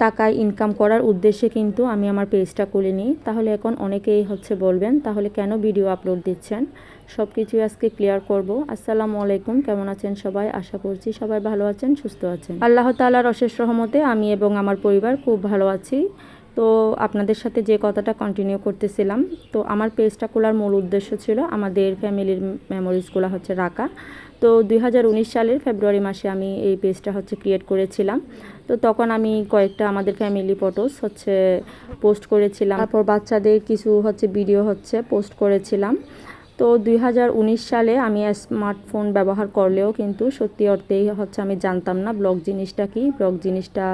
টাকা ইনকাম করার উদ্দেশ্যে কিন্তু আমি আমার পেজটা খুলিনি। তাহলে এখন অনেকেই বলবেন তাহলে কেন ভিডিও আপলোড দিচ্ছেন। সব কিছুই আজকে ক্লিয়ার করব। আসসালামু আলাইকুম, কেমন আছেন সবাই? আশা করছি সবাই ভালো আছেন, সুস্থ আছেন। আল্লাহ তাআলার অশেষ রহমতে আমি এবং আমার পরিবার খুব ভালো আছি। তো আপনাদের সাথে যে কথাটা কন্টিনিউ করতেছিলাম, তো আমার পেজটা খোলার মূল উদ্দেশ্য ছিল আমাদের ফ্যামিলির মেমোরিজগুলো রাখা। তো 2019 সালের ফেব্রুয়ারি মাসে আমি এই পেজটা ক্রিয়েট করেছিলাম। তো তখন আমি কয়েকটা আমাদের ফ্যামিলি ফটোস পোস্ট করেছিলাম, তারপর বাচ্চাদের কিছু ভিডিও পোস্ট করেছিলাম। তো 2019 সালে আমি স্মার্টফোন ব্যবহার করলেও কিন্তু সত্যি অর্থেই আমি জানতাম না ব্লগ জিনিসটা কি, ব্লগ জিনিসটা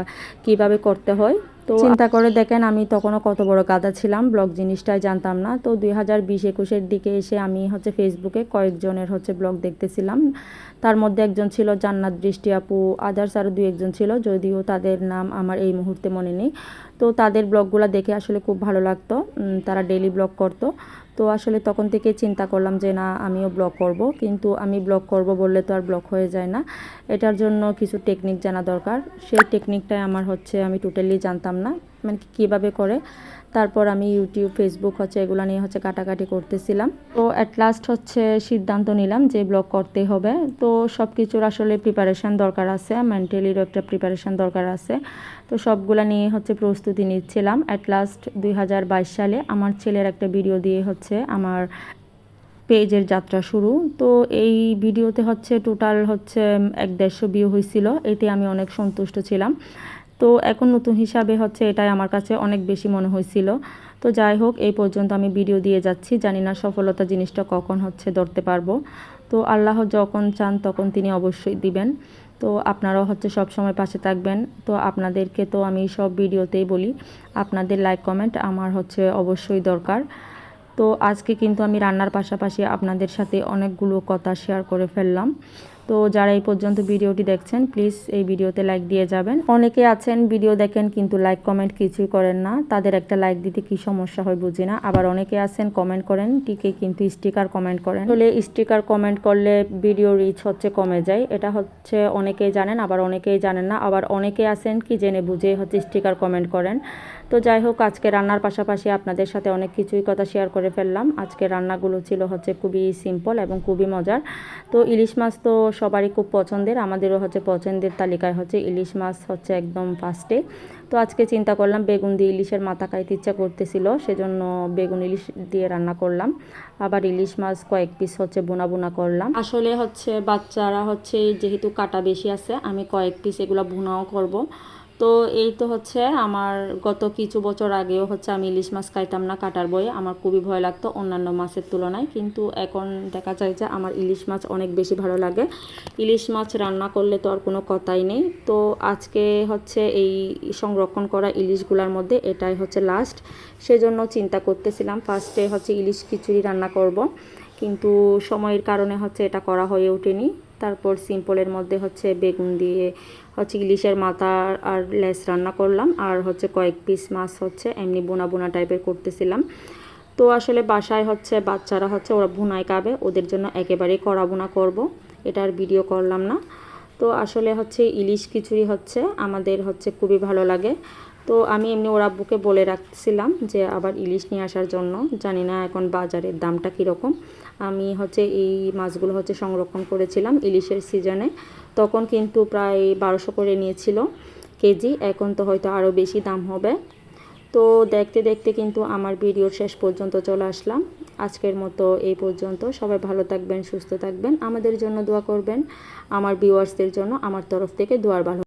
কিভাবে করতে হয়। তো চিন্তা করে দেখেন আমি তখনও কত বড় গাধা ছিলাম, ব্লগ জিনিসটাই জানতাম না। তো 2020-21-এর দিকে এসে আমি ফেসবুকে কয়েকজনের ব্লগ দেখতেছিলাম। তার মধ্যে একজন ছিল জান্নাত বৃষ্টি আপু, আদার্স আরও 2-1 জন ছিল, যদিও তাদের নাম আমার এই মুহূর্তে মনে নেই। তো তাদের ব্লগগুলো দেখে আসলে খুব ভালো লাগতো, তারা ডেইলি ব্লগ করতো। তো আসলে তখন থেকে চিন্তা করলাম যে না, আমিও ব্লগ করব। কিন্তু আমি ব্লগ করব বললে তো আর ব্লগ হয়ে যায় না, এটার জন্য কিছু টেকনিক জানা দরকার। সেই টেকনিকটাই আমার আমি টোটালি জানতাম না, মানে কীভাবে করে। তারপর আমি ইউটিউব, ফেসবুক এগুলো নিয়ে কাটাকাটি করতেছিলাম। তো অ্যাট লাস্ট সিদ্ধান্ত নিলাম যে ব্লগ করতে হবে। তো সব কিছুর আসলে প্রিপারেশান দরকার আছে, মেন্টালিরও একটা প্রিপারেশান দরকার আছে। তো সবগুলা নিয়ে প্রস্তুতি নিচ্ছিলাম। অ্যাট লাস্ট 2022 সালে আমার ছেলের একটা ভিডিও দিয়ে আমার পেজের যাত্রা শুরু। তো এই ভিডিওতে টোটাল 150 ভিউ হয়েছিল, এতে আমি অনেক সন্তুষ্ট ছিলাম। তো এখন নতুন হিসাবে এটাই আমার কাছে অনেক বেশি মনে হয়েছিল। তো যাই হোক, এই পর্যন্ত আমি ভিডিও দিয়ে যাচ্ছি, জানি না সফলতা জিনিসটা কখন ধরতে পারবো। তো আল্লাহ যখন চান তখন তিনি অবশ্যই দিবেন। তো আপনারাও সব সময় পাশে থাকবেন। তো আপনাদেরকে তো আমি সব ভিডিওতেই বলি, আপনাদের লাইক কমেন্ট আমার অবশ্যই দরকার। তো আজকে কিন্তু আমি রান্নার পাশাপাশি আপনাদের সাথে অনেকগুলো কথা শেয়ার করে ফেললাম। তো যারা এই পর্যন্ত ভিডিওটি দেখছেন, প্লিজ এই ভিডিওতে লাইক দিয়ে যাবেন। অনেকে আছেন ভিডিও দেখেন কিন্তু লাইক কমেন্ট কিছুই করেন না, তাদের একটা লাইক দিতে কি সমস্যা হয় বুঝি না। আবার অনেকে আছেন কমেন্ট করেন ঠিকই, কিন্তু স্টিকার কমেন্ট করেন। আসলে স্টিকার কমেন্ট করলে ভিডিও রিচ কমে যায়, এটা অনেকেই জানেন, আবার অনেকেই জানেন না। আবার অনেকে আছেন কি জেনে বুঝে স্টিকার কমেন্ট করেন। তো যাই হোক, আজকে রান্নার পাশাপাশি আপনাদের সাথে অনেক কিছুই কথা শেয়ার করে ফেললাম। আজকে রান্নাগুলো ছিল খুবই সিম্পল এবং খুবই মজার। তো ইলিশ মাছ তো সবারই খুব পছন্দের, আমাদেরও পছন্দের তালিকায় ইলিশ মাছ একদম ফার্স্টে। তো আজকে চিন্তা করলাম বেগুন দিয়ে ইলিশের মাথা খাইতে ইচ্ছা করতেছিল, সেজন্য বেগুন ইলিশ দিয়ে রান্না করলাম। আবার ইলিশ মাছ কয়েক পিস বোনা বোনা করলাম। আসলে বাচ্চারা যেহেতু কাটা বেশি আছে, আমি কয়েক পিস এগুলো ভুনাও করব। তো এই তো আমার গত কিছু বছর আগেও আমি ইলিশ মাছ খাইতাম না কাটার বয়ে, আমার খুবই ভয় লাগতো অন্যান্য মাছের তুলনায়। কিন্তু এখন দেখা যায় যে আমার ইলিশ মাছ অনেক বেশি ভালো লাগে। ইলিশ মাছ রান্না করলে তো আর কোনো কথাই নেই। তো আজকে এই সংরক্ষণ করা ইলিশগুলোর মধ্যে এটাই লাস্ট, সেজন্য চিন্তা করতেছিলাম ফার্স্টে ইলিশ খিচুড়ি রান্না করব, কিন্তু সময়ের কারণে এটা করা হয়ে ওঠেনি। তারপর সিম্পলের মধ্যে বেগুন দিয়ে ইলিশের মাথা আর লেস রান্না করলাম, আর কয়েক পিস মাছ এমনি বোনা বোনা টাইপের করতেছিলাম। তো আসলে বাসায় বাচ্চারা ওরা ভুনায় খাবে, ওদের জন্য একেবারেই কড়া বোনা করব, এটার ভিডিও করলাম না। তো আসলে ইলিশ খিচুড়ি আমাদের খুবই ভালো লাগে। তো আমি এমনি ওর আব্বুকে বলে রাখছিলাম যে আবার ইলিশ নিয়ে আসার জন্য, জানি না এখন বাজারের দামটা কীরকম। আমি এই মাছগুলো সংরক্ষণ করেছিলাম ইলিশের সিজনে, তখন কিন্তু প্রায় 1200 করে নিয়েছিল কেজি, এখন তো হয়তো আরও বেশি দাম হবে। তো দেখতে দেখতে কিন্তু আমার ভিডিওর শেষ পর্যন্ত চলে আসলাম। আজকের মতো এই পর্যন্ত, সবাই ভালো থাকবেন, সুস্থ থাকবেন, আমাদের জন্য দোয়া করবেন, আমার ভিউয়ার্সদের জন্য আমার তরফ থেকে দোয়ার ভালো।